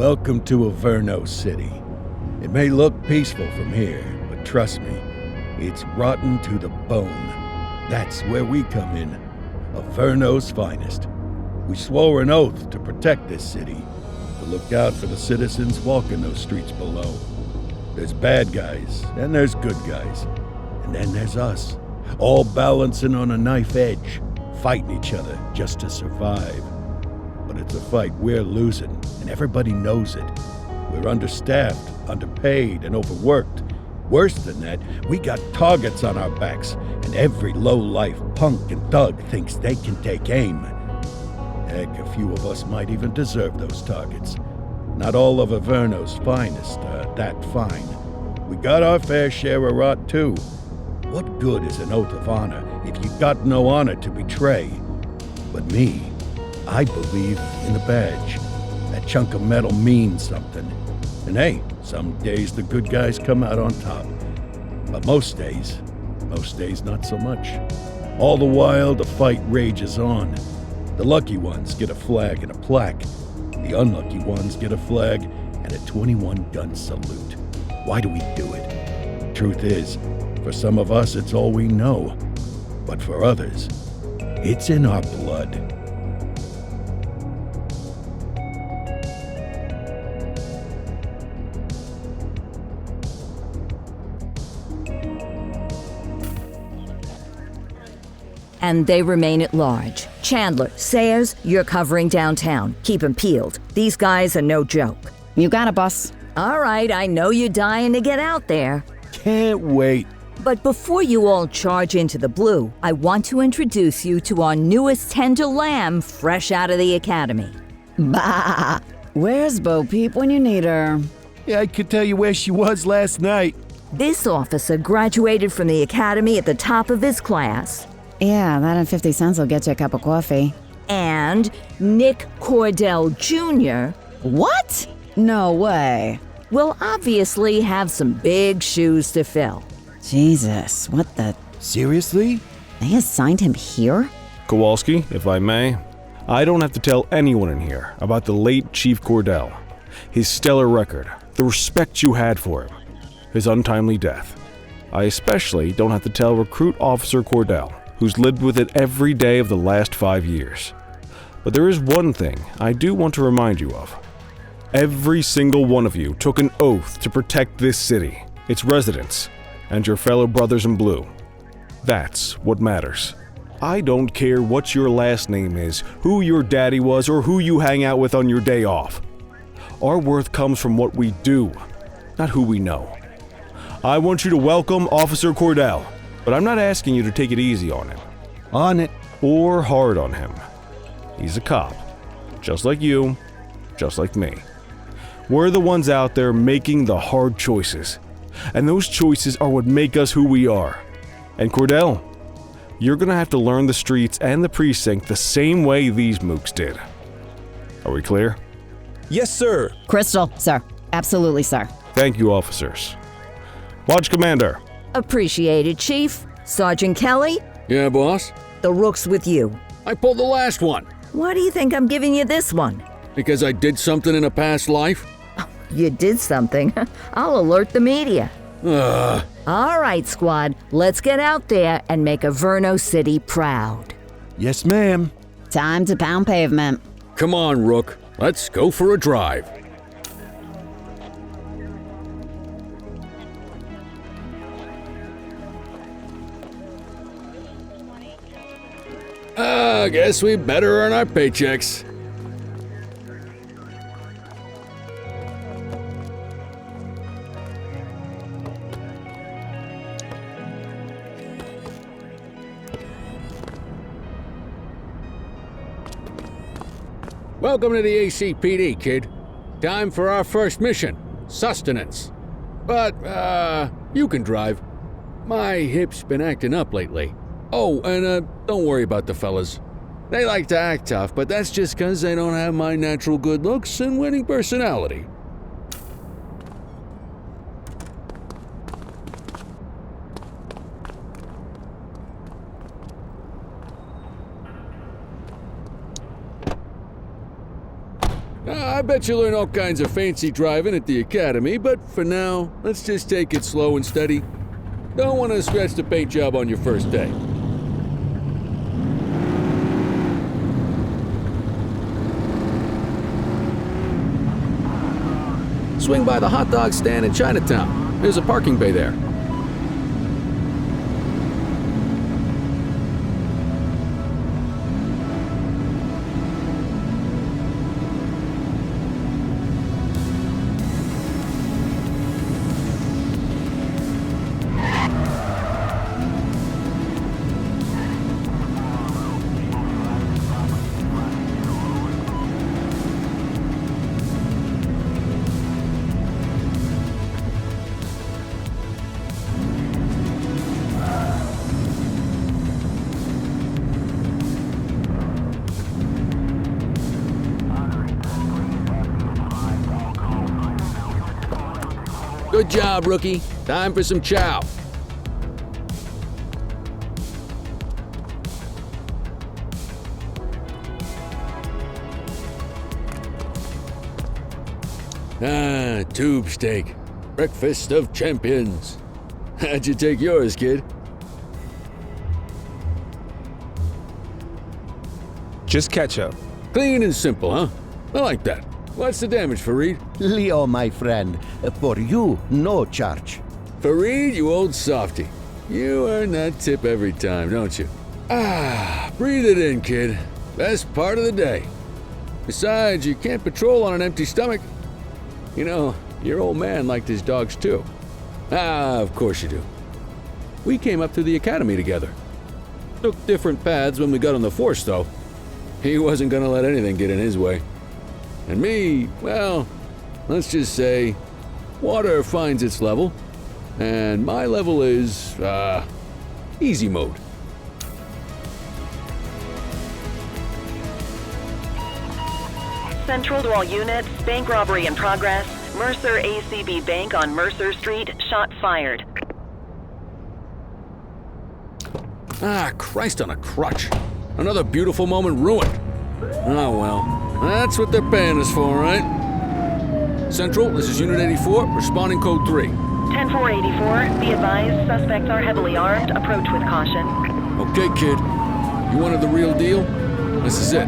Welcome to Averno City. It may look peaceful from here, but trust me, it's rotten to the bone. That's where we come in. Averno's finest. We swore an oath to protect this city, to look out for the citizens walking those streets below. There's bad guys, and there's good guys. And then there's us, all balancing on a knife edge, fighting each other just to survive. But it's a fight we're losing, and everybody knows it. We're understaffed, underpaid, and overworked. Worse than that, we got targets on our backs, and every low-life punk and thug thinks they can take aim. Heck, a few of us might even deserve those targets. Not all of Averno's finest are that fine. We got our fair share of rot, too. What good is an oath of honor if you got no honor to betray? But me, I believe in the badge. That chunk of metal means something. And hey, some days the good guys come out on top. But most days not so much. All the while, the fight rages on. The lucky ones get a flag and a plaque. The unlucky ones get a flag and a 21-gun salute. Why do we do it? Truth is, for some of us, it's all we know. But for others, it's in our blood. And they remain at large. Chandler, Sayers, you're covering downtown. Keep 'em peeled. These guys are no joke. You got it, boss. All right, I know you're dying to get out there. Can't wait. But before you all charge into the blue, I want to introduce you to our newest tender lamb fresh out of the academy. Bah! Where's Bo Peep when you need her? Yeah, I could tell you where she was last night. This officer graduated from the academy at the top of his class. Yeah, that and 50 cents will get you a cup of coffee. And Nick Cordell Jr. What? No way. will obviously have some big shoes to fill. Jesus, what the... Seriously? They assigned him here? Kowalski, if I may, I don't have to tell anyone in here about the late Chief Cordell, his stellar record, the respect you had for him, his untimely death. I especially don't have to tell Recruit Officer Cordell, who's lived with it every day of the last 5 years. But there is one thing I do want to remind you of. Every single one of you took an oath to protect this city, its residents, and your fellow brothers in blue. That's what matters. I don't care what your last name is, who your daddy was, or who you hang out with on your day off. Our worth comes from what we do, not who we know. I want you to welcome Officer Cordell, but I'm not asking you to take it easy on him. On it. Or hard on him. He's a cop, just like you, just like me. We're the ones out there making the hard choices, and those choices are what make us who we are. And Cordell, you're gonna have to learn the streets and the precinct the same way these mooks did. Are we clear? Yes, sir. Crystal, sir. Absolutely, sir. Thank you, officers. Lodge Commander. Appreciated, Chief. Sergeant Kelly, Yeah, boss? the rook's with you. I pulled the last one. Why do you think I'm giving you this one? Because I did something in a past life? You did something. I'll alert the media. Ugh. All right, squad, let's get out there and make Averno City proud. Yes, ma'am. Time to pound pavement. Come on, Rook. Let's go for a drive. I guess we better earn our paychecks. Welcome to the ACPD, kid. Time for our first mission, sustenance. But, you can drive. My hip's been acting up lately. Oh, and, don't worry about the fellas. They like to act tough, but that's just 'cause they don't have my natural good looks and winning personality. I bet you'll learn all kinds of fancy driving at the academy, but for now, let's just take it slow and steady. Don't want to scratch the paint job on your first day. Swing by the hot dog stand in Chinatown. There's a parking bay there. Good job, rookie. Time for some chow. Tube steak. Breakfast of champions. How'd you take yours, kid? Just ketchup. Clean and simple, huh? I like that. What's the damage, Fareed? Leo, my friend, for you, no charge. Fareed, you old softy. You earn that tip every time, don't you? Breathe it in, kid. Best part of the day. Besides, you can't patrol on an empty stomach. You know, your old man liked his dogs too. Of course you do. We came up through the academy together. Took different paths when we got on the force, though. He wasn't gonna let anything get in his way. And me, well, let's just say, water finds its level, and my level is, easy mode. Central to all units, bank robbery in progress. Mercer ACB Bank on Mercer Street, shots fired. Christ on a crutch. Another beautiful moment ruined. Oh well. That's what they're paying us for, right? Central, this is Unit 84, responding code 3. 10-484, be advised, suspects are heavily armed, approach with caution. Okay, kid. You wanted the real deal? This is it.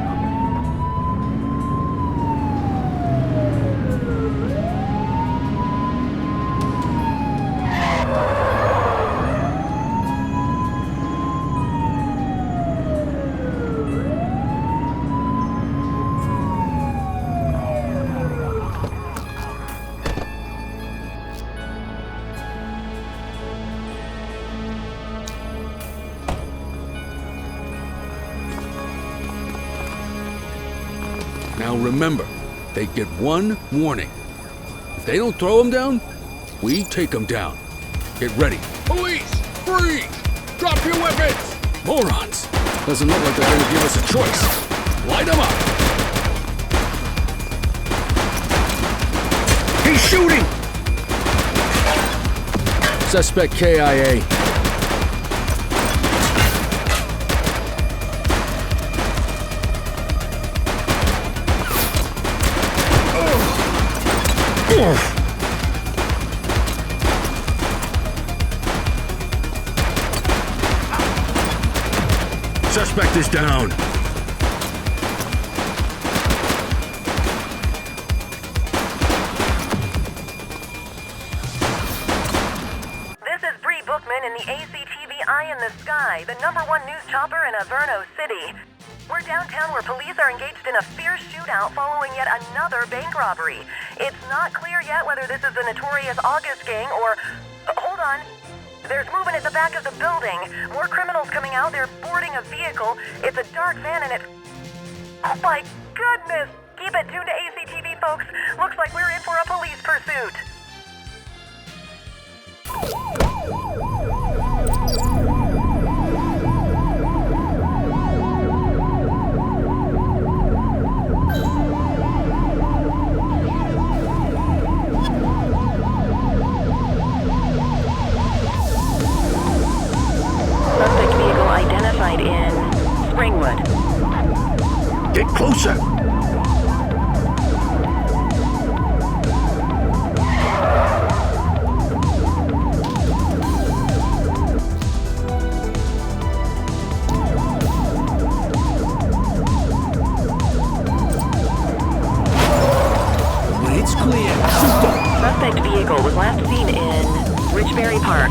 Now remember, they get one warning. If they don't throw them down, we take them down. Get ready. Police! Freeze! Drop your weapons! Morons! Doesn't look like they're gonna give us a choice. Light them up! He's shooting! Suspect KIA. Suspect is down. This is Bree Bookman in the ACTV Eye in the Sky, the #1 news chopper in Averno City. We're downtown where police are engaged in a fierce shootout following yet another bank robbery. It's not clear yet whether this is the notorious August gang or... hold on. There's movement at the back of the building. More criminals coming out. They're boarding a vehicle. It's a dark van and it's... oh my goodness! Keep it tuned to ACTV, folks. Looks like we're in for a police pursuit. Suspect vehicle identified in Springwood. Get closer! Suspect vehicle was last seen in Richberry Park.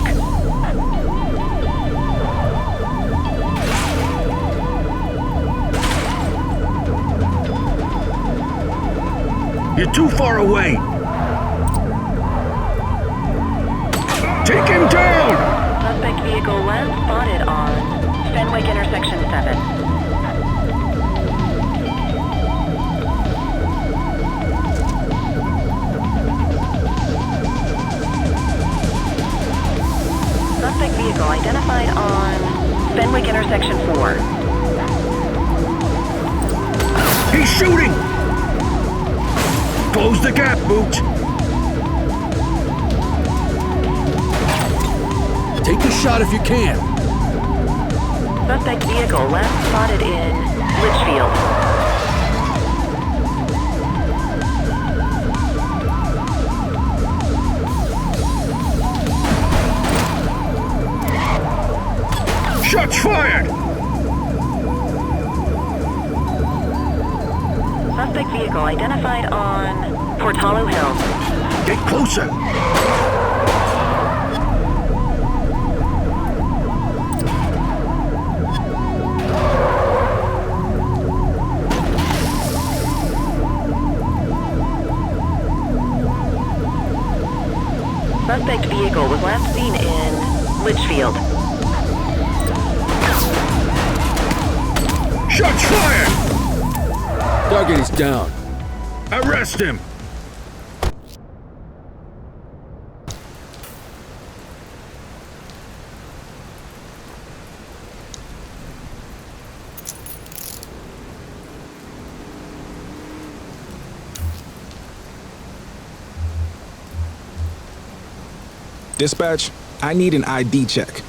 You're too far away! Take him down! Suspect vehicle last spotted on Fenwick Intersection 7. Suspect vehicle identified on Fenwick Intersection 4. He's shooting! Close the gap, Booch! Take a shot if you can. Suspect vehicle last spotted in Litchfield. Shots fired! Suspect vehicle identified on Portalo Hill. Get closer! Suspect vehicle was last seen in Litchfield. Shots fired! Target is down. Arrest him! Dispatch, I need an ID check.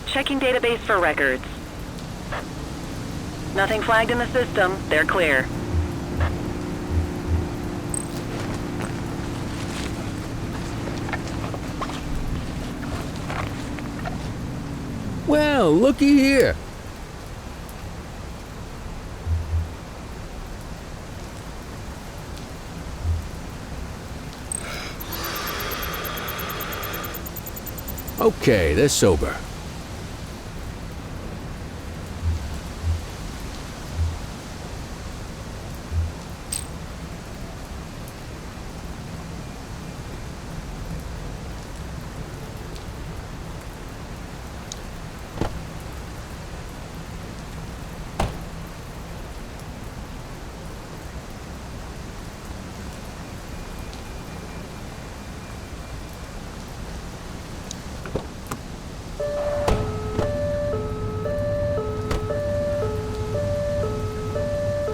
Checking database for records. Nothing flagged in the system. They're clear. Well, looky here. Okay, they're sober.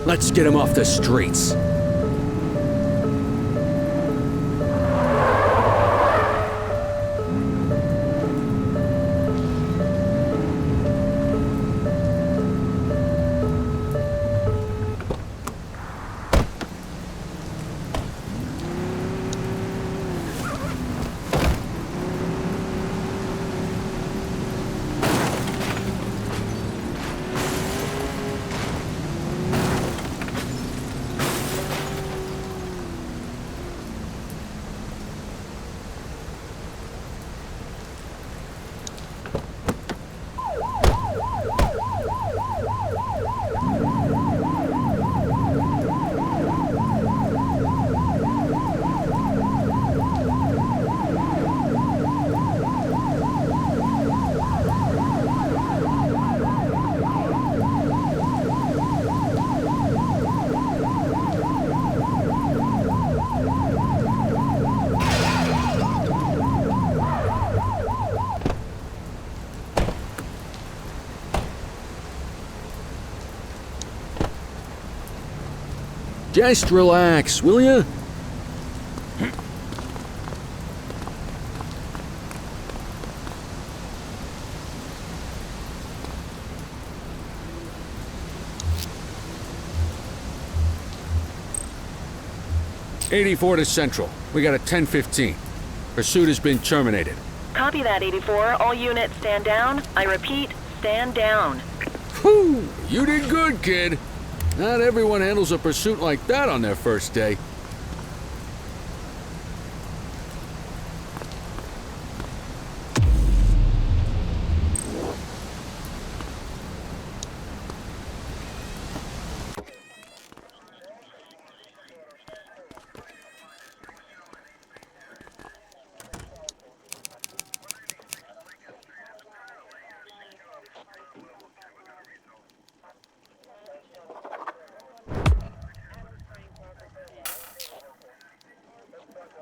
Let's get him off the streets. Just relax, will ya? '84 to Central. We got a 10:15. Pursuit has been terminated. Copy that, 84. All units stand down. I repeat, stand down. Whew! You did good, kid. Not everyone handles a pursuit like that on their first day.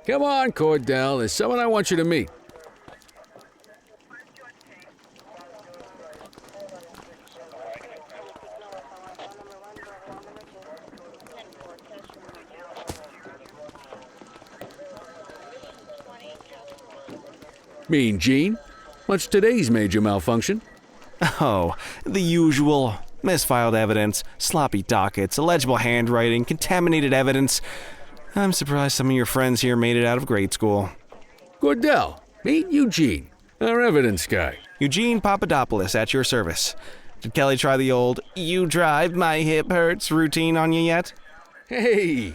Come on, Cordell. There's someone I want you to meet. Mean Gene? What's today's major malfunction? Oh, the usual. Misfiled evidence, sloppy dockets, illegible handwriting, contaminated evidence. I'm surprised some of your friends here made it out of grade school. Cordell, meet Eugene, our evidence guy. Eugene Papadopoulos at your service. Did Kelly try the old, "you drive, my hip hurts" routine on you yet? Hey!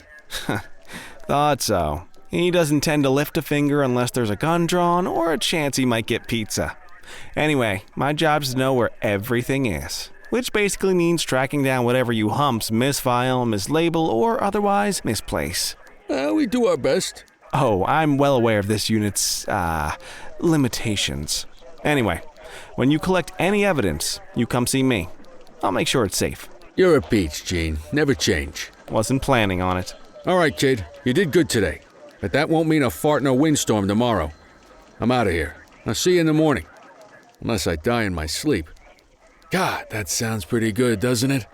Thought so. He doesn't tend to lift a finger unless there's a gun drawn or a chance he might get pizza. Anyway, my job's to know where everything is, which basically means tracking down whatever you humps misfile, mislabel, or otherwise misplace. We do our best. Oh, I'm well aware of this unit's, limitations. Anyway, when you collect any evidence, you come see me. I'll make sure it's safe. You're a peach, Gene. Never change. Wasn't planning on it. All right, kid. You did good today. But that won't mean a fart in a windstorm tomorrow. I'm out of here. I'll see you in the morning. Unless I die in my sleep. God, that sounds pretty good, doesn't it?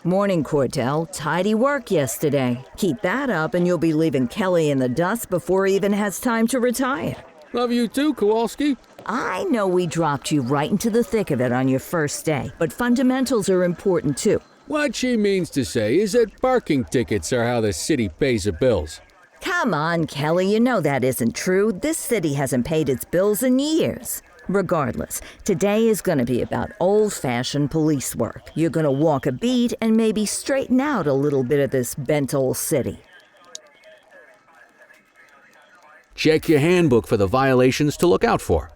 Morning, Cordell. Tidy work yesterday. Keep that up and you'll be leaving Kelly in the dust before he even has time to retire. Love you too, Kowalski. I know we dropped you right into the thick of it on your first day, but fundamentals are important too. What she means to say is that parking tickets are how the city pays the bills. Come on, Kelly, you know that isn't true. This city hasn't paid its bills in years. Regardless, today is going to be about old-fashioned police work. You're going to walk a beat and maybe straighten out a little bit of this bent old city. Check your handbook for the violations to look out for.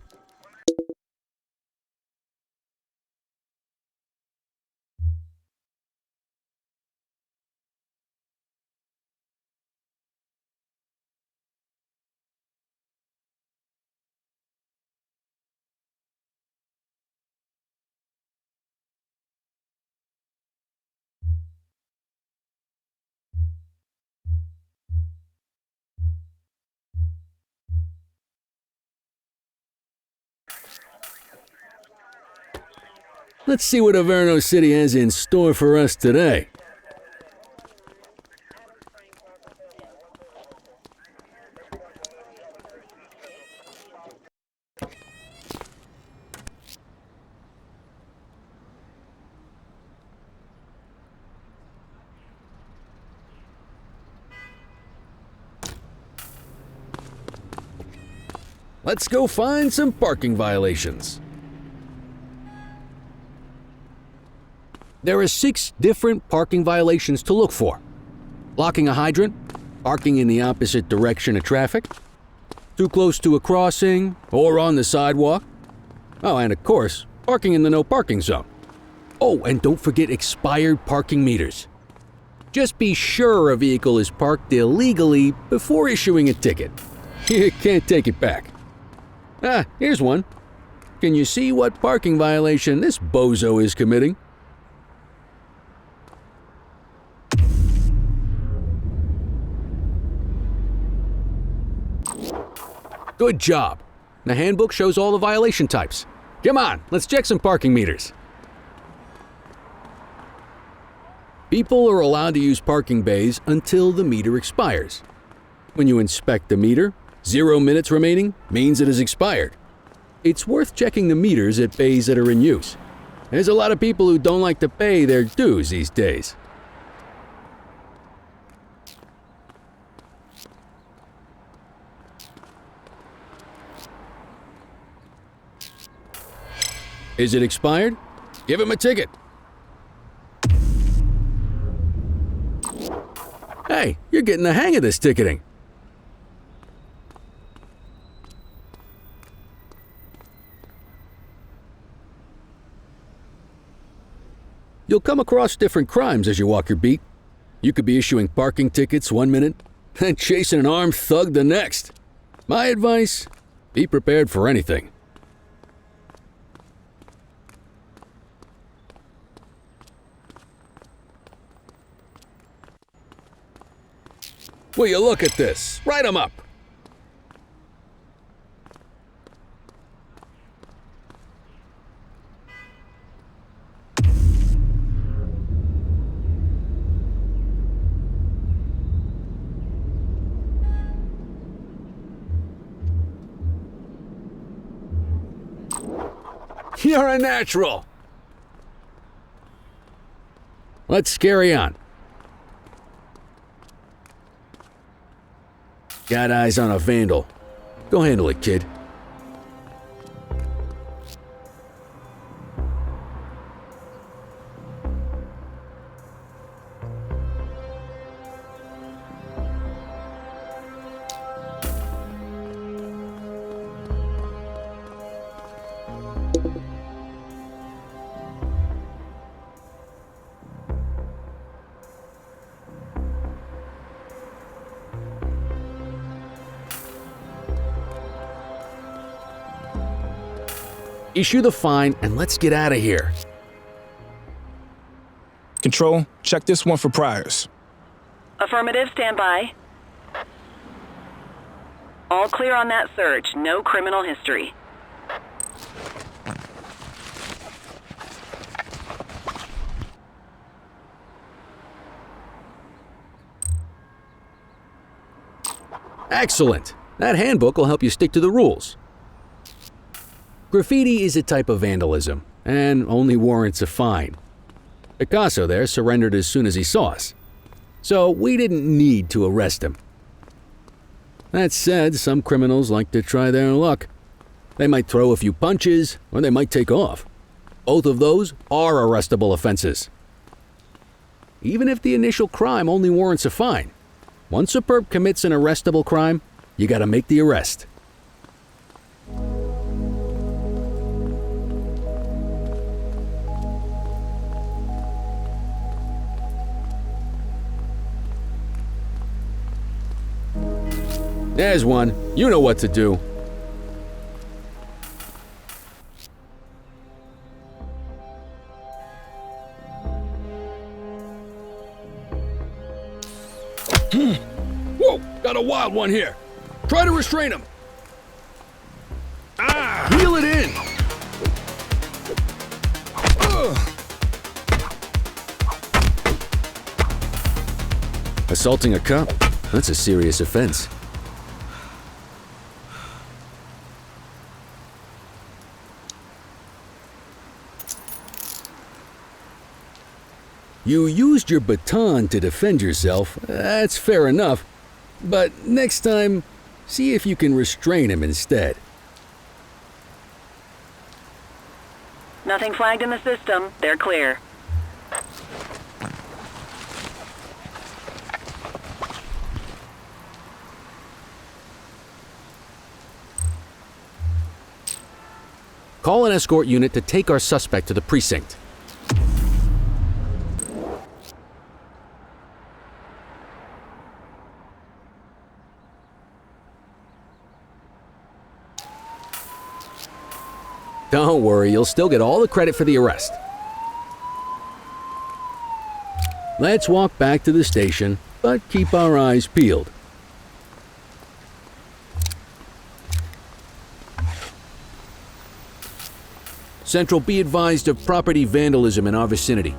Let's see what Averno City has in store for us today. Let's go find some parking violations. There are 6 different parking violations to look for. Blocking a hydrant, parking in the opposite direction of traffic, too close to a crossing or on the sidewalk. Oh, and of course, parking in the no parking zone. Oh, and don't forget expired parking meters. Just be sure a vehicle is parked illegally before issuing a ticket. You can't take it back. Ah, here's one. Can you see what parking violation this bozo is committing? Good job. The handbook shows all the violation types. Come on, let's check some parking meters. People are allowed to use parking bays until the meter expires. When you inspect the meter, 0 minutes remaining means it has expired. It's worth checking the meters at bays that are in use. There's a lot of people who don't like to pay their dues these days. Is it expired? Give him a ticket. Hey, you're getting the hang of this ticketing. You'll come across different crimes as you walk your beat. You could be issuing parking tickets one minute, and chasing an armed thug the next. My advice, be prepared for anything. Will you look at this? Write 'em up. You're a natural. Let's carry on. Got eyes on a vandal. Go handle it, kid. Issue the fine and let's get out of here. Control, check this one for priors. Affirmative, stand by. All clear on that search, no criminal history. Excellent. That handbook will help you stick to the rules. Graffiti is a type of vandalism, and only warrants a fine. Picasso there surrendered as soon as he saw us, so we didn't need to arrest him. That said, some criminals like to try their luck. They might throw a few punches, or they might take off. Both of those are arrestable offenses. Even if the initial crime only warrants a fine, once a perp commits an arrestable crime, you gotta make the arrest. There's one. You know what to do. Whoa! Got a wild one here. Try to restrain him. Reel it in. Assaulting a cop? That's a serious offense. You used your baton to defend yourself. That's fair enough. But next time, see if you can restrain him instead. Nothing flagged in the system. They're clear. Call an escort unit to take our suspect to the precinct. Don't worry, you'll still get all the credit for the arrest. Let's walk back to the station, but keep our eyes peeled. Central, be advised of property vandalism in our vicinity.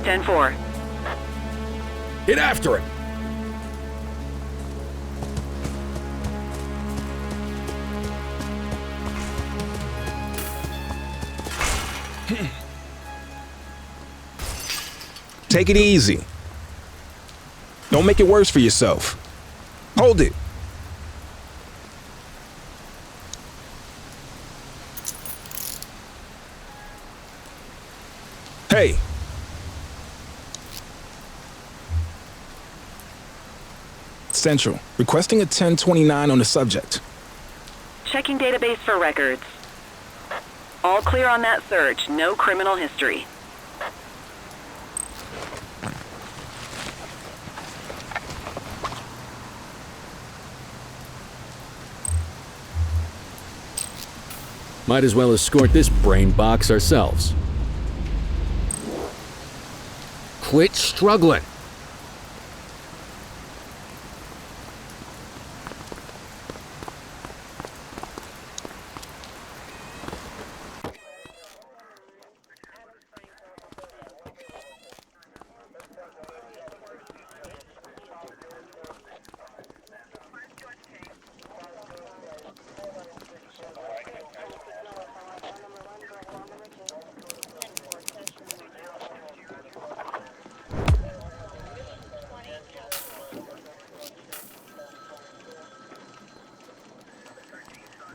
(10-4). Get after it! Take it easy. Don't make it worse for yourself. Hold it. Hey! Central, requesting a 1029 on the subject. Checking database for records. All clear on that search. No criminal history. Might as well escort this brain box ourselves. Quit struggling.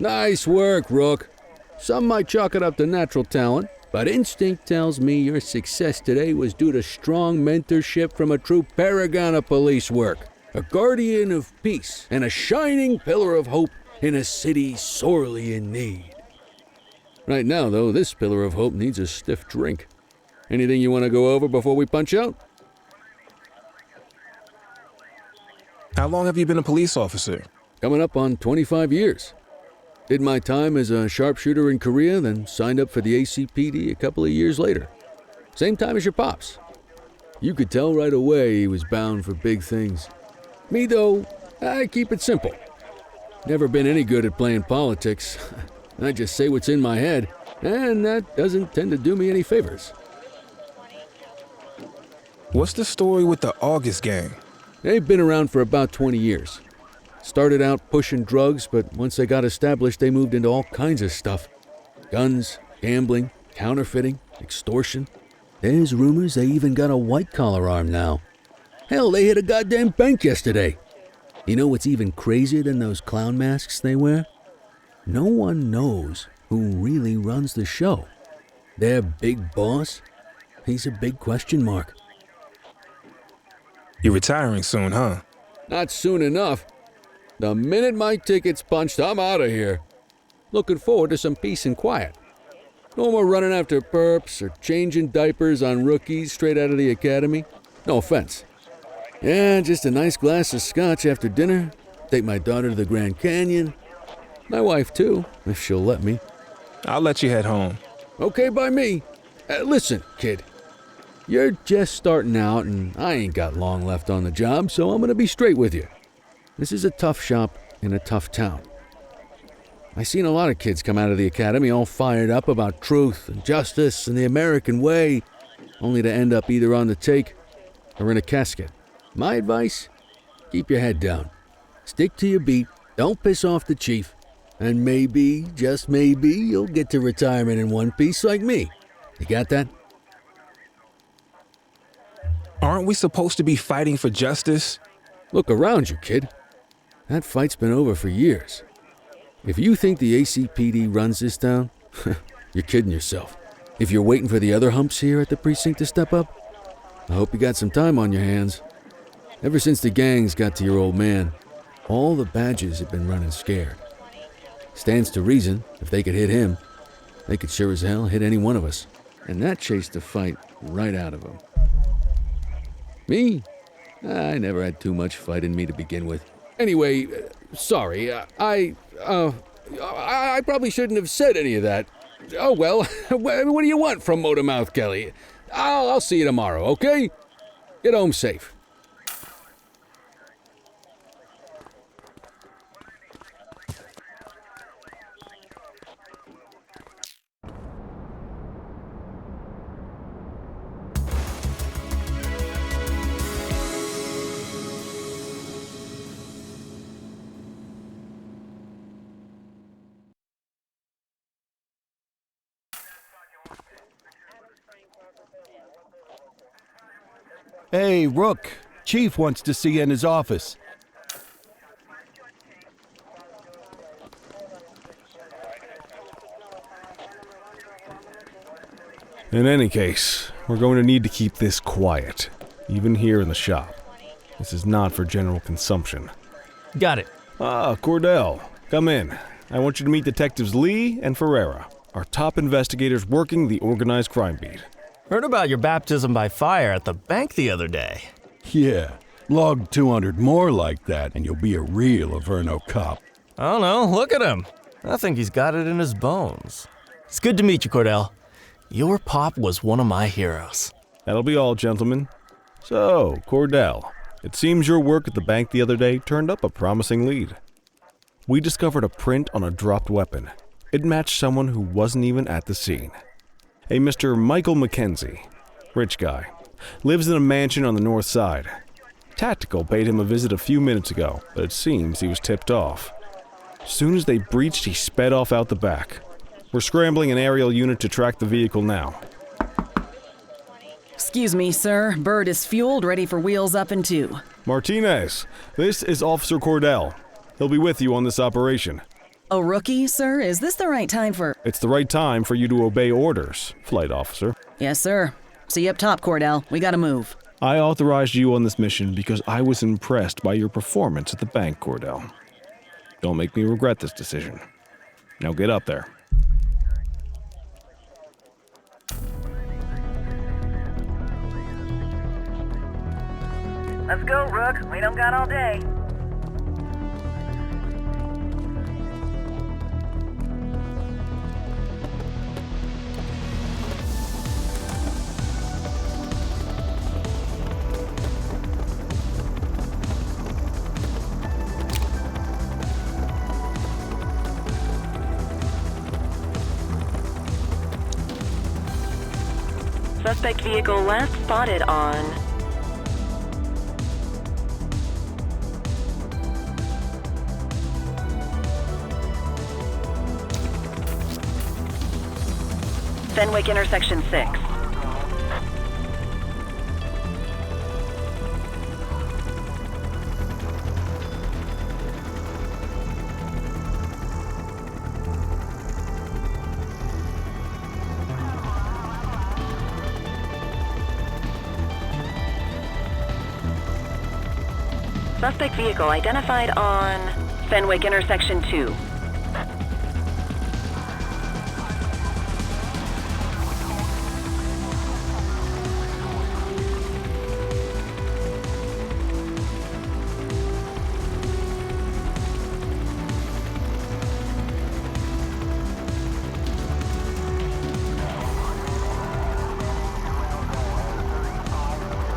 Nice work, Rook. Some might chalk it up to natural talent, but instinct tells me your success today was due to strong mentorship from a true paragon of police work, a guardian of peace, and a shining pillar of hope in a city sorely in need. Right now, though, this pillar of hope needs a stiff drink. Anything you want to go over before we punch out? How long have you been a police officer? Coming up on 25 years. Did my time as a sharpshooter in Korea, then signed up for the ACPD a couple of years later. Same time as your pops. You could tell right away he was bound for big things. Me, though, I keep it simple. Never been any good at playing politics. I just say what's in my head, and that doesn't tend to do me any favors. What's the story with the August gang? They've been around for about 20 years. Started out pushing drugs, but once they got established, they moved into all kinds of stuff. Guns, gambling, counterfeiting, extortion. There's rumors they even got a white-collar arm now. Hell, they hit a goddamn bank yesterday. You know what's even crazier than those clown masks they wear? No one knows who really runs the show. Their big boss? He's a big question mark. You're retiring soon, huh? Not soon enough. The minute my ticket's punched, I'm out of here. Looking forward to some peace and quiet. No more running after perps or changing diapers on rookies straight out of the academy. No offense. Yeah, just a nice glass of scotch after dinner. Take my daughter to the Grand Canyon. My wife, too, if she'll let me. I'll let you head home. Okay by me. Listen, kid. You're just starting out, and I ain't got long left on the job, so I'm gonna be straight with you. This is a tough shop in a tough town. I seen a lot of kids come out of the academy all fired up about truth and justice and the American way, only to end up either on the take or in a casket. My advice? Keep your head down. Stick to your beat, don't piss off the chief, and maybe, just maybe, you'll get to retirement in one piece like me. You got that? Aren't we supposed to be fighting for justice? Look around you, kid. That fight's been over for years. If you think the ACPD runs this town, you're kidding yourself. If you're waiting for the other humps here at the precinct to step up, I hope you got some time on your hands. Ever since the gangs got to your old man, all the badges have been running scared. Stands to reason, if they could hit him, they could sure as hell hit any one of us. And that chased the fight right out of him. Me? I never had too much fight in me to begin with. Anyway, sorry, I probably shouldn't have said any of that. Oh well, what do you want from Motormouth Kelly? I'll see you tomorrow, okay? Get home safe. Hey, Rook. Chief wants to see you in his office. In any case, we're going to need to keep this quiet, even here in the shop. This is not for general consumption. Got it. Ah, Cordell, come in. I want you to meet Detectives Lee and Ferreira, our top investigators working the organized crime beat. Heard about your baptism by fire at the bank the other day. Yeah, log 200 more like that and you'll be a real Averno cop. I don't know, look at him. I think he's got it in his bones. It's good to meet you, Cordell. Your pop was one of my heroes. That'll be all, gentlemen. So, Cordell, it seems your work at the bank the other day turned up a promising lead. We discovered a print on a dropped weapon. It matched someone who wasn't even at the scene. A Mr. Michael McKenzie, rich guy, lives in a mansion on the north side. Tactical paid him a visit a few minutes ago, but it seems he was tipped off. As soon as they breached, he sped off out the back. We're scrambling an aerial unit to track the vehicle now. Excuse me, sir. Bird is fueled, ready for wheels up in 2. Martinez, this is Officer Cordell. He'll be with you on this operation. A rookie, sir? Is this the right time for... It's the right time for you to obey orders, Flight Officer. Yes, sir. See you up top, Cordell. We gotta move. I authorized you on this mission because I was impressed by your performance at the bank, Cordell. Don't make me regret this decision. Now get up there. Let's go, Rook. We don't got all day. Suspect vehicle last spotted on Fenwick intersection 6. Suspect vehicle identified on Fenwick intersection 2.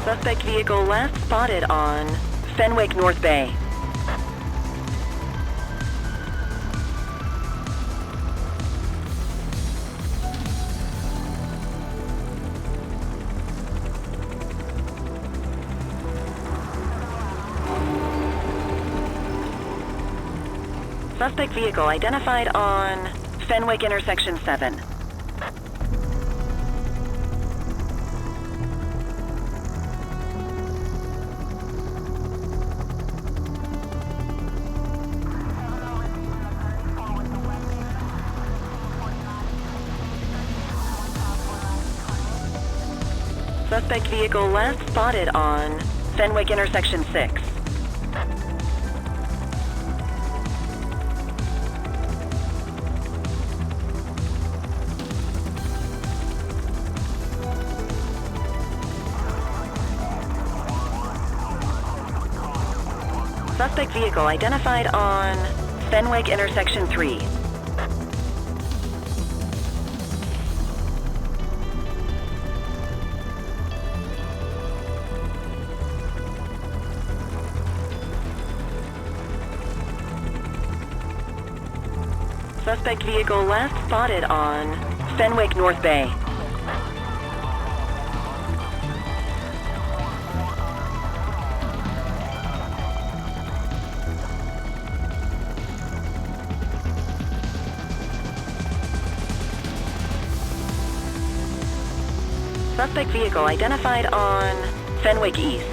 Suspect vehicle last spotted on Fenwick North Bay. Suspect vehicle identified on Fenwick intersection 7. Suspect vehicle last spotted on Fenwick intersection 6. Suspect vehicle identified on Fenwick intersection 3. Suspect vehicle last spotted on Fenwick North Bay. Suspect vehicle identified on Fenwick East.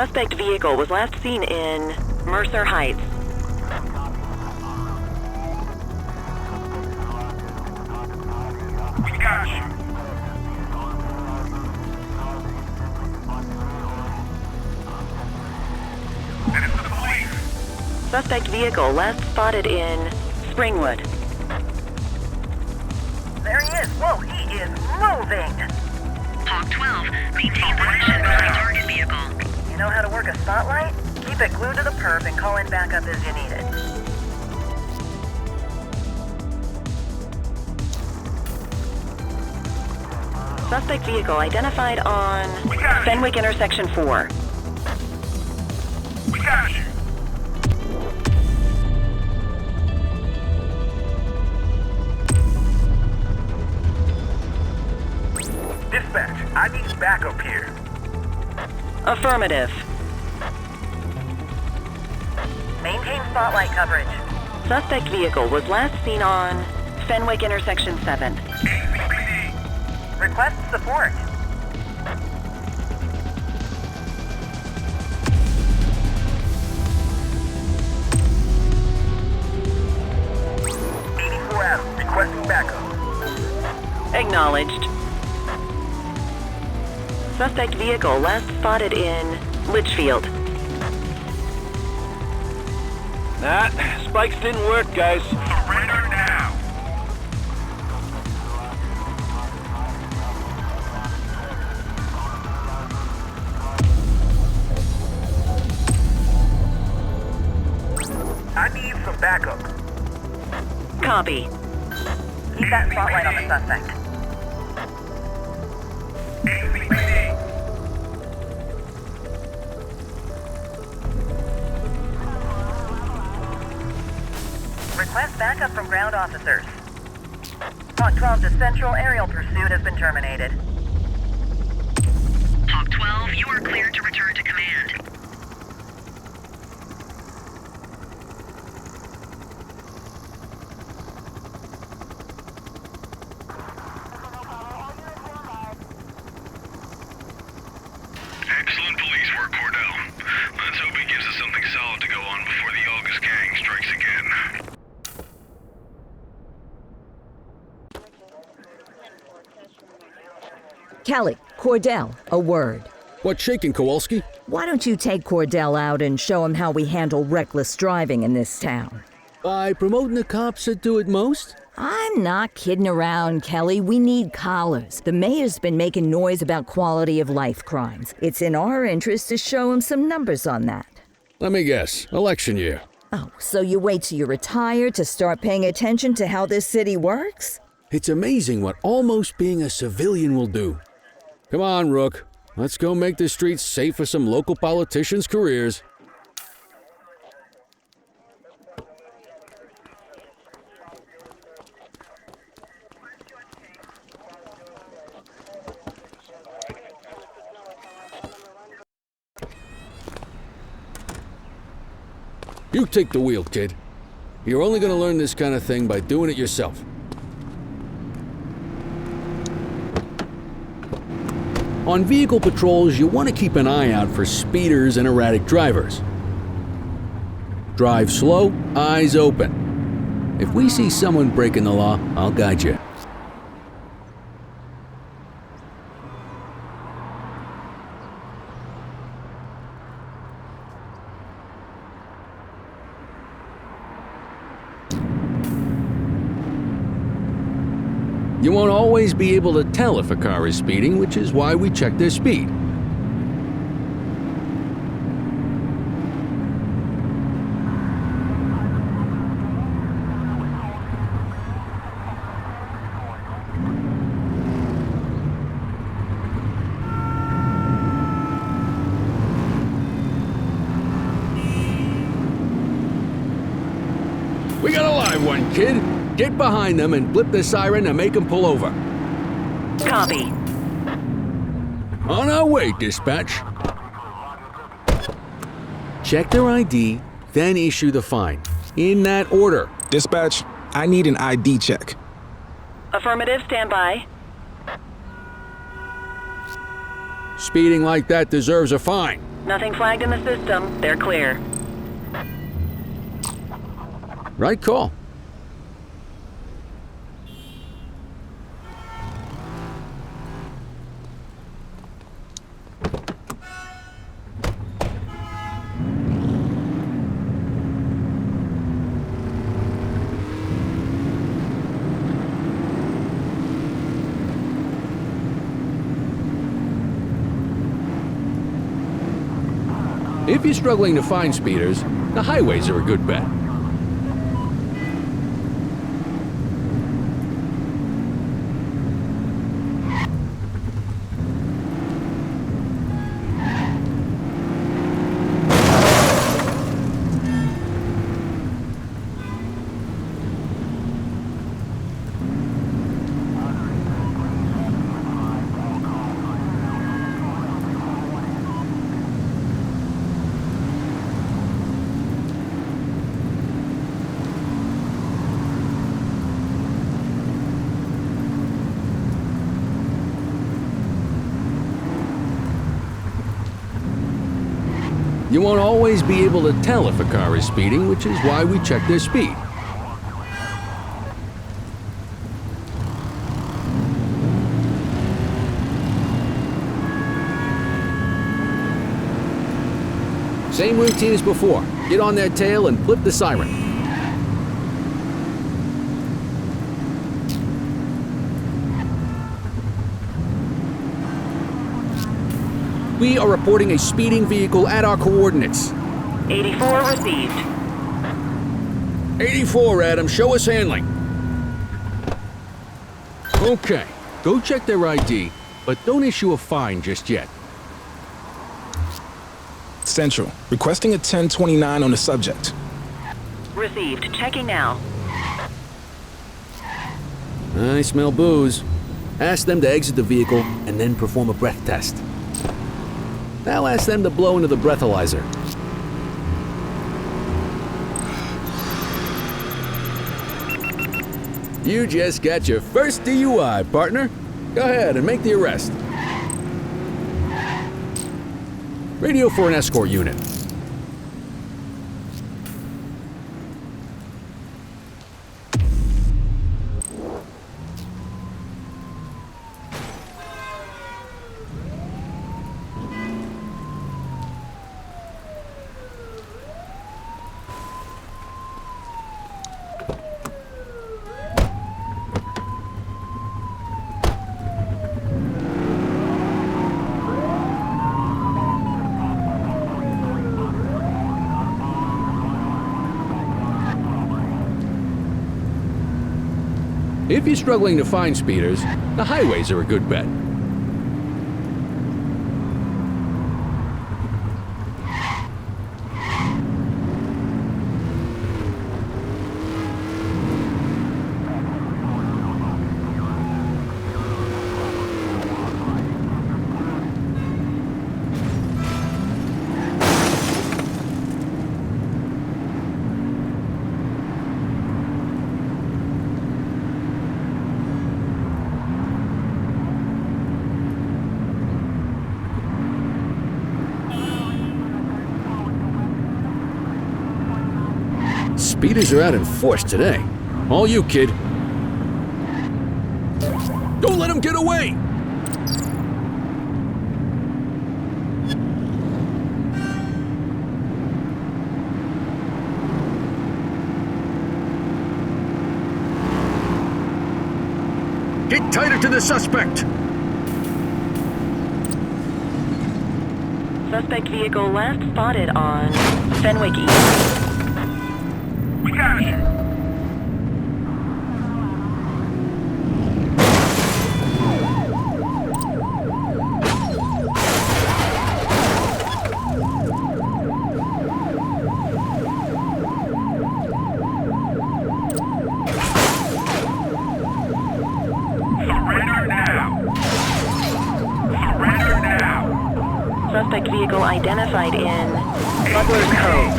Suspect vehicle was last seen in Mercer Heights. We got you. And it's the police. Suspect vehicle last spotted in Springwood. There he is. Whoa, he is moving. Hawk 12, maintain position behind target vehicle. You know how to work a spotlight? Keep it glued to the perp and call in backup as you need it. Suspect vehicle identified on Fenwick intersection 4. We got you. Dispatch, I need backup here. Affirmative. Maintain spotlight coverage. Suspect vehicle was last seen on Fenwick intersection 7. Request support. Adam, requesting backup. Acknowledged. Suspect vehicle last spotted in Litchfield. Nah, spikes didn't work, guys. Surrender now. I need some backup. Copy. Keep that spotlight on the suspect. Request backup from ground officers. Hawk 12 to Central, aerial pursuit has been terminated. Hawk 12, you are cleared to return to command. Excellent police work, Cordell. Let's hope it gives us something solid to go on before the August gang strikes again. Kelly, Cordell, a word. What's shaking, Kowalski? Why don't you take Cordell out and show him how we handle reckless driving in this town? By promoting the cops that do it most? I'm not kidding around, Kelly. We need collars. The mayor's been making noise about quality of life crimes. It's in our interest to show him some numbers on that. Let me guess. Election year. Oh, so you wait till you retire to start paying attention to how this city works? It's amazing what almost being a civilian will do. Come on, Rook. Let's go make the streets safe for some local politicians' careers. You take the wheel, kid. You're only gonna learn this kind of thing by doing it yourself. On vehicle patrols, you want to keep an eye out for speeders and erratic drivers. Drive slow, eyes open. If we see someone breaking the law, I'll guide you. You won't always be able to tell if a car is speeding, which is why we check their speed. We got a live one, kid. Get behind them and blip the siren to make them pull over. Copy. On our way, dispatch. Check their ID, then issue the fine. In that order. Dispatch, I need an ID check. Affirmative, stand by. Speeding like that deserves a fine. Nothing flagged in the system. They're clear. Right call. If you're struggling to find speeders, the highways are a good bet. You won't always be able to tell if a car is speeding, which is why we check their speed. Same routine as before. Get on their tail and flip the siren. We are reporting a speeding vehicle at our coordinates. 84 received. 84, Adam. Show us handling. Okay. Go check their ID, but don't issue a fine just yet. Central, requesting a 1029 on the subject. Received. Checking now. I smell booze. Ask them to exit the vehicle and then perform a breath test. Now ask them to blow into the breathalyzer. You just got your first DUI, partner. Go ahead and make the arrest. Radio for an escort unit. If you're struggling to find speeders, the highways are a good bet. Speeders are out in force today. All you, kid. Don't let him get away! Get tighter to the suspect! Suspect vehicle last spotted on Fenwick East. We got you. Surrender now. Surrender now. Suspect vehicle identified in Butler's Cove.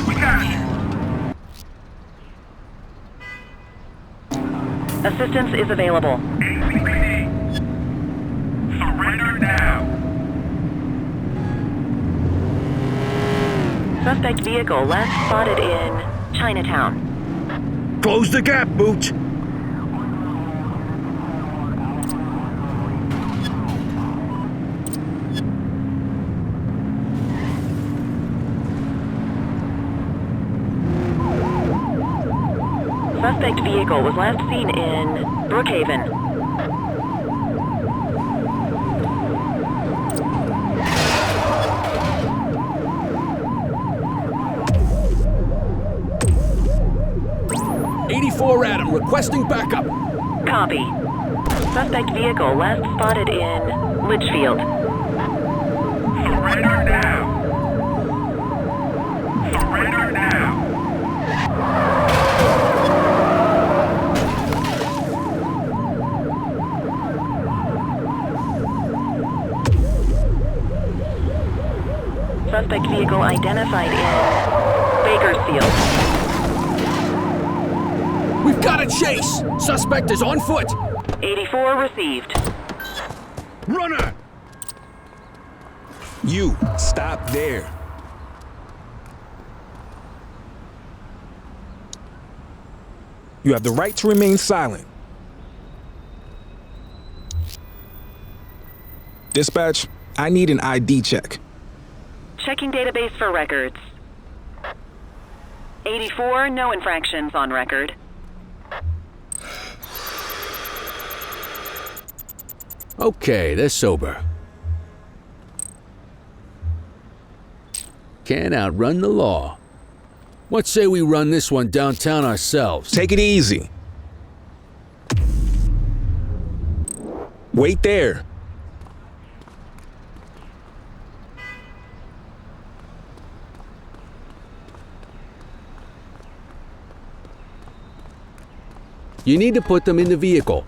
We got you. Assistance is available. ACPD. Surrender now. Suspect vehicle last spotted in Chinatown. Close the gap, Booch! Suspect vehicle was last seen in Brookhaven. Adam, requesting backup. Copy. Suspect vehicle last spotted in Litchfield. Surrender now. Surrender now. Suspect vehicle identified in Bakersfield. We've got a chase! Suspect is on foot! 84 received. Runner! You, stop there. You have the right to remain silent. Dispatch, I need an ID check. Checking database for records. 84, no infractions on record. Okay, they're sober. Can't outrun the law. What say we run this one downtown ourselves? Take it easy. Wait there. You need to put them in the vehicle.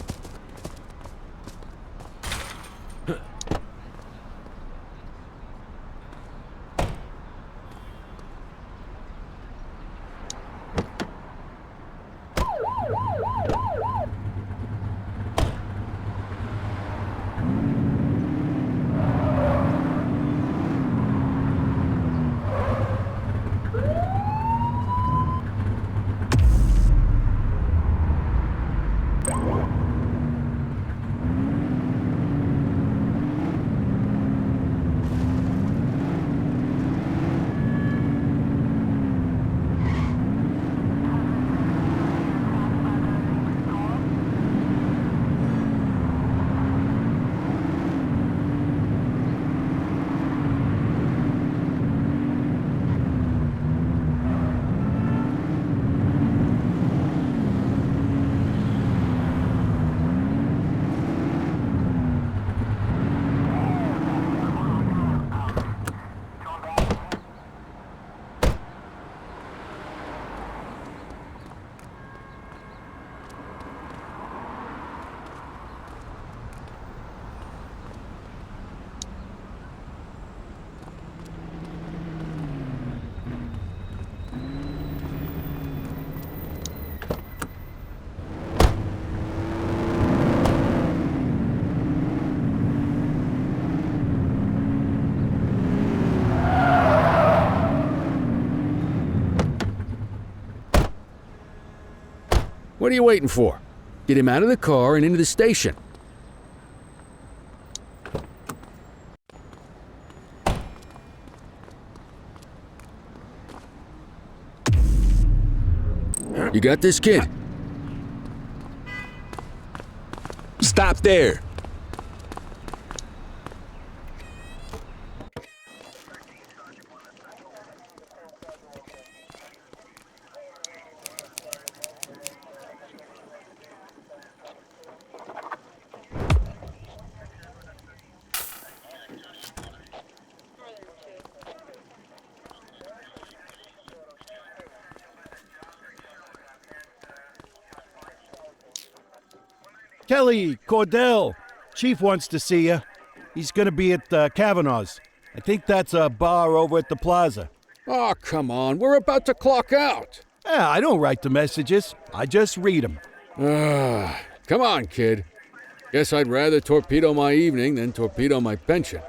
What are you waiting for? Get him out of the car and into the station. You got this, kid? Stop there. Kelly, Cordell, Chief wants to see you. He's gonna be at Kavanaugh's. I think that's a bar over at the plaza. Oh, come on, we're about to clock out. Yeah, I don't write the messages. I just read them. Come on, kid. Guess I'd rather torpedo my evening than torpedo my pension.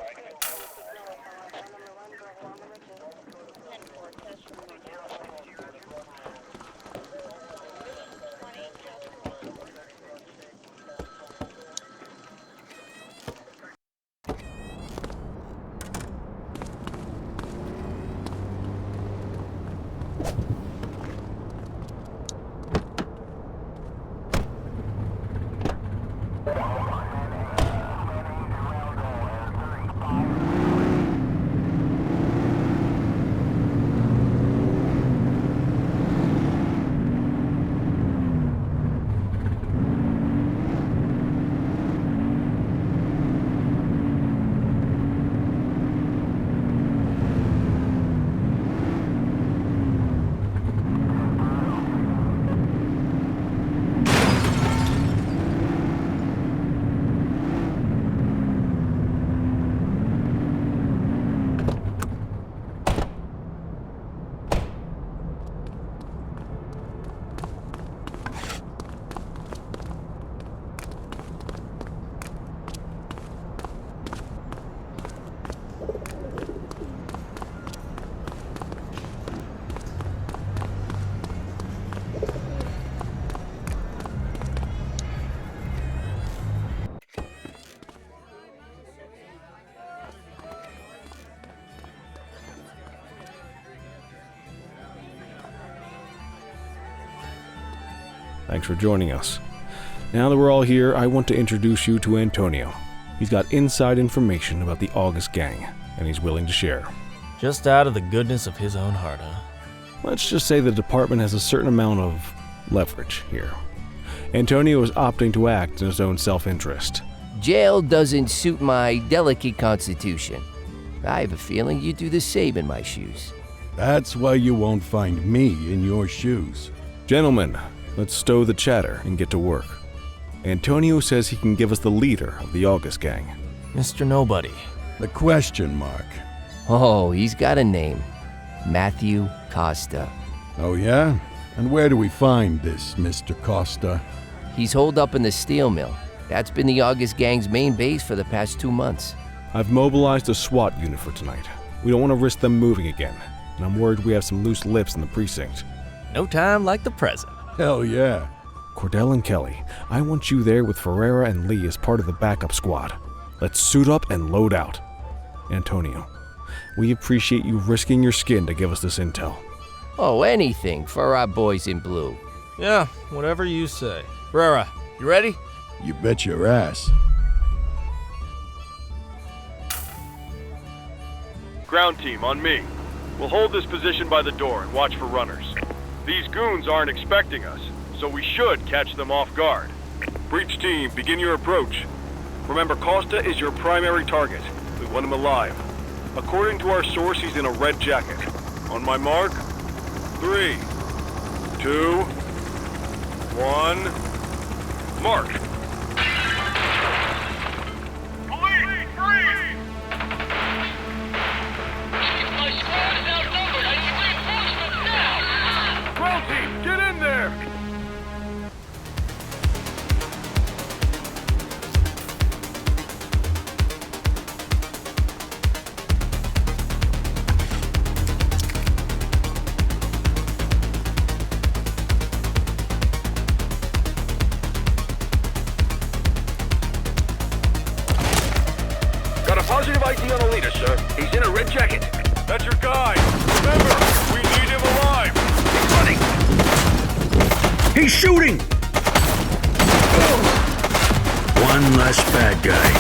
Thanks for joining us. Now that we're all here, I want to introduce you to Antonio. He's got inside information about the August gang, and he's willing to share. Just out of the goodness of his own heart, huh? Let's just say the department has a certain amount of leverage here. Antonio is opting to act in his own self-interest. Jail doesn't suit my delicate constitution. I have a feeling you'd do the same in my shoes. That's why you won't find me in your shoes. Gentlemen, let's stow the chatter and get to work. Antonio says he can give us the leader of the August gang. Mr. Nobody. The question mark. Oh, he's got a name. Matthew Costa. Oh yeah? And where do we find this Mr. Costa? He's holed up in the steel mill. That's been the August gang's main base for the past 2 months. I've mobilized a SWAT unit for tonight. We don't want to risk them moving again, and I'm worried we have some loose lips in the precinct. No time like the present. Hell yeah. Cordell and Kelly, I want you there with Ferreira and Lee as part of the backup squad. Let's suit up and load out. Antonio, we appreciate you risking your skin to give us this intel. Oh, anything for our boys in blue. Yeah, whatever you say. Ferreira, you ready? You bet your ass. Ground team, on me. We'll hold this position by the door and watch for runners. These goons aren't expecting us, so we should catch them off guard. Breach team, begin your approach. Remember, Costa is your primary target. We want him alive. According to our source, he's in a red jacket. On my mark, 3, 2, 1, mark. Police, freeze! My squad is outnumbered. I need reinforcements now! Ground team, get in there! Got a positive ID on the leader, sir. He's in a red jacket. That's your guy. Remember, we need him alive. He's running. He's shooting! One less bad guy.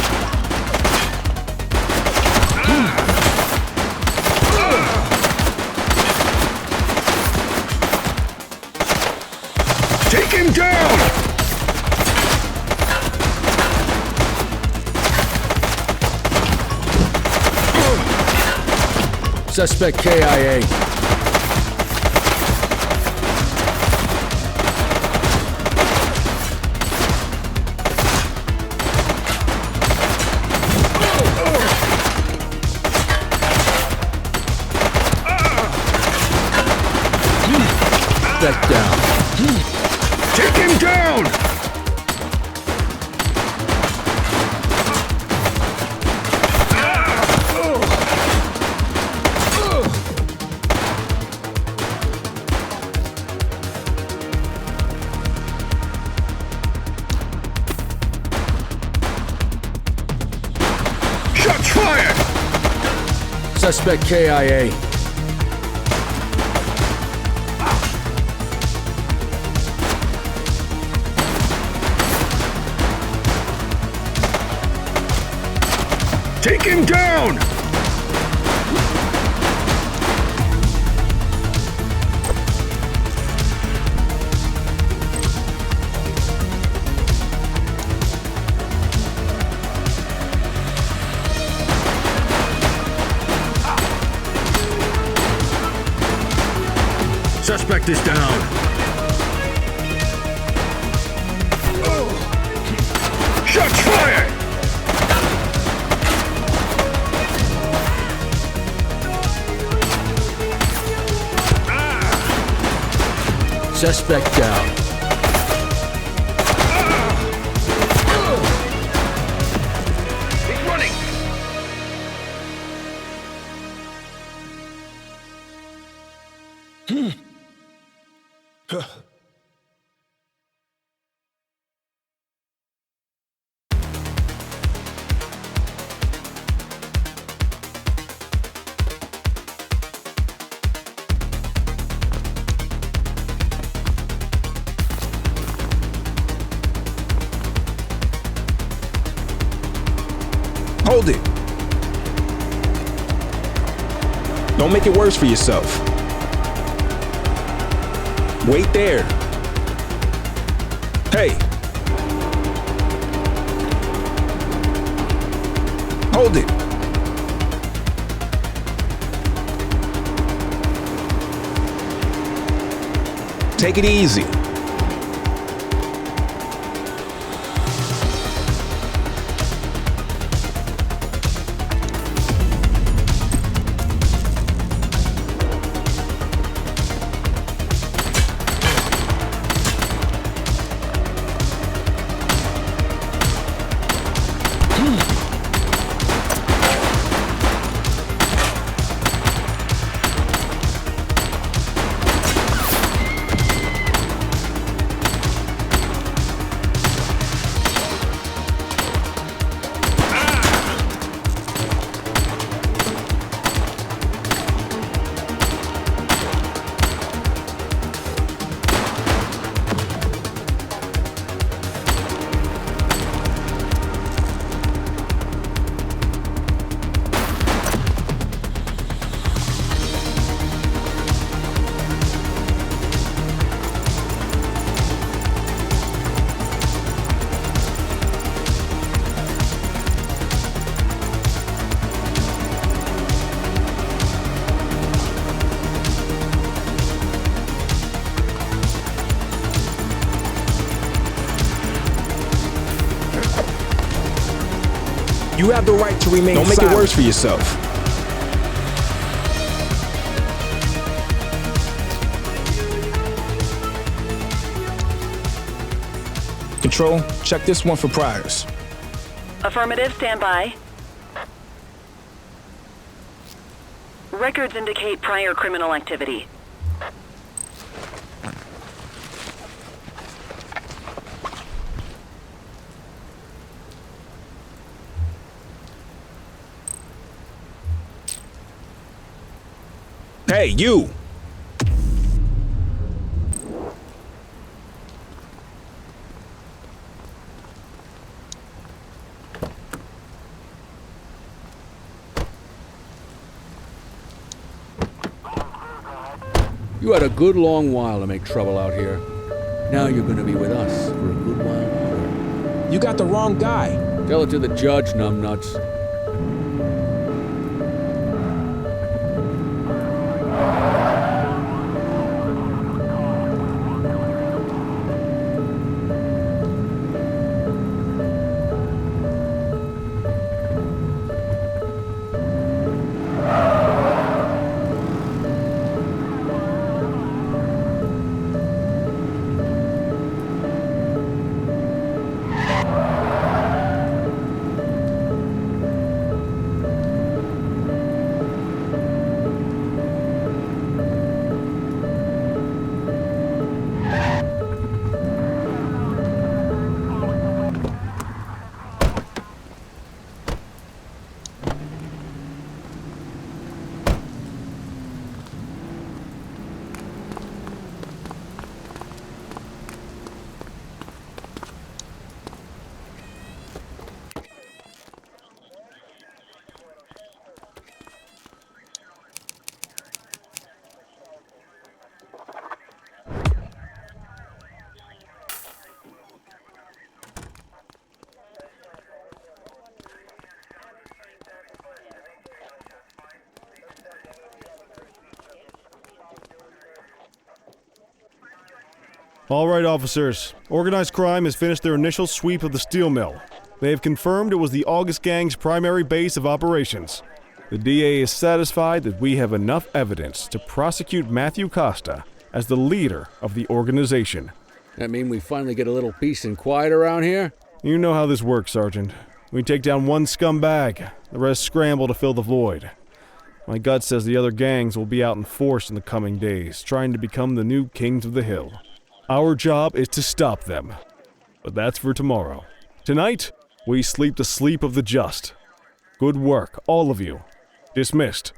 Take him down! Suspect KIA. Back down. Take him down! Shots fired! Suspect KIA. Take him down! Suspect is down. Shots fired! Suspect down. He's running! Hold it. Don't make it worse for yourself. Wait there. Hey. Hold it. Take it easy. You have the right to remain silent. Don't make it worse for yourself. Control, check this one for priors. Affirmative, stand by. Records indicate prior criminal activity. Hey, you! You had a good long while to make trouble out here. Now you're gonna be with us for a good while longer. You got the wrong guy. Tell it to the judge, numbnuts. All right, officers. Organized crime has finished their initial sweep of the steel mill. They have confirmed it was the August Gang's primary base of operations. The DA is satisfied that we have enough evidence to prosecute Matthew Costa as the leader of the organization. That mean we finally get a little peace and quiet around here? You know how this works, Sergeant. We take down one scumbag, the rest scramble to fill the void. My gut says the other gangs will be out in force in the coming days, trying to become the new kings of the hill. Our job is to stop them. But that's for tomorrow. Tonight, we sleep the sleep of the just. Good work, all of you. Dismissed.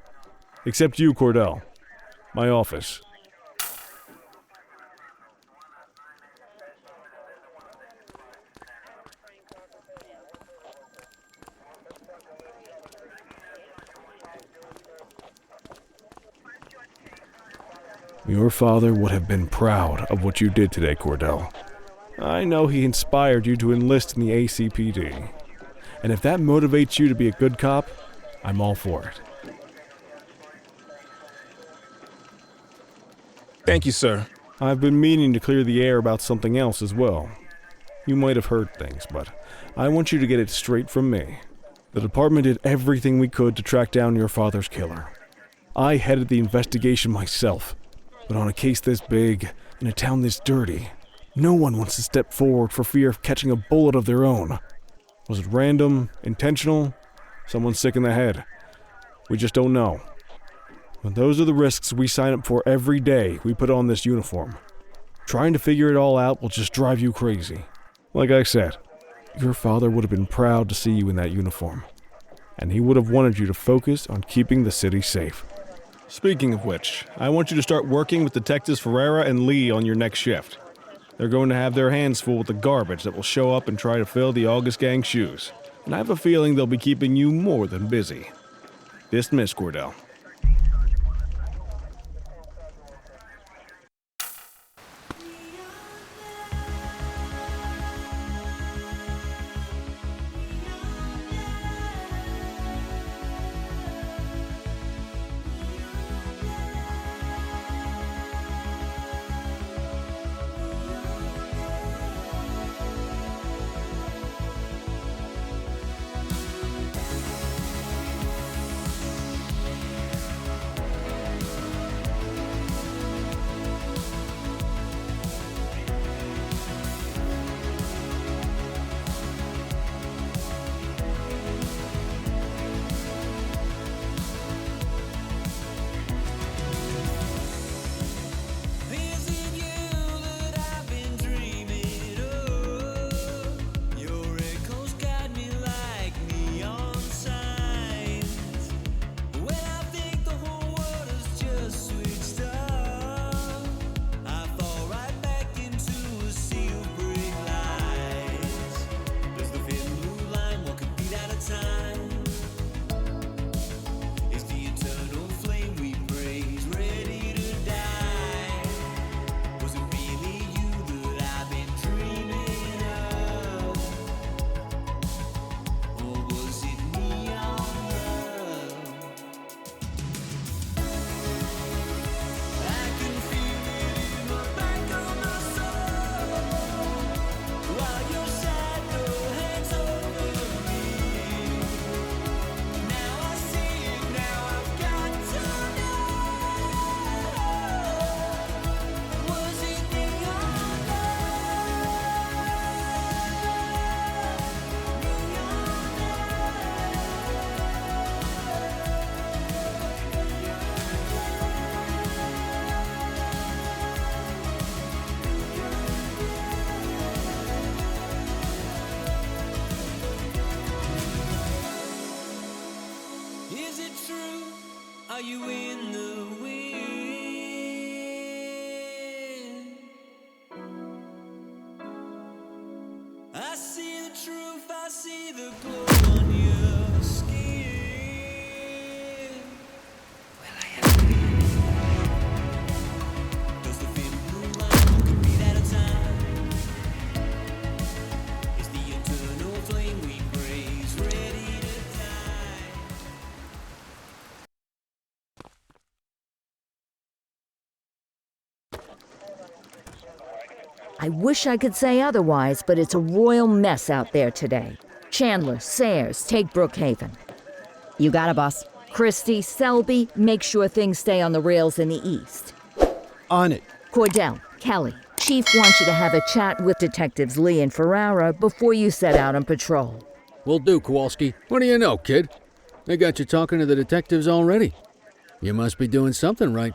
Except you, Cordell. My office. Your father would have been proud of what you did today, Cordell. I know he inspired you to enlist in the ACPD. And if that motivates you to be a good cop, I'm all for it. Thank you, sir. I've been meaning to clear the air about something else as well. You might have heard things, but I want you to get it straight from me. The department did everything we could to track down your father's killer. I headed the investigation myself. But on a case this big, in a town this dirty, no one wants to step forward for fear of catching a bullet of their own. Was it random, intentional, someone sick in the head? We just don't know. But those are the risks we sign up for every day we put on this uniform. Trying to figure it all out will just drive you crazy. Like I said, your father would have been proud to see you in that uniform. And he would have wanted you to focus on keeping the city safe. Speaking of which, I want you to start working with Detectives Ferreira and Lee on your next shift. They're going to have their hands full with the garbage that will show up and try to fill the August Gang's shoes. And I have a feeling they'll be keeping you more than busy. Dismiss, Cordell. I wish I could say otherwise, but it's a royal mess out there today. Chandler, Sayers, take Brookhaven. You got it, boss. Christie, Selby, make sure things stay on the rails in the east. On it. Cordell, Kelly, Chief wants you to have a chat with Detectives Lee and Ferrara before you set out on patrol. Will do, Kowalski. What do you know, kid? They got you talking to the detectives already. You must be doing something right.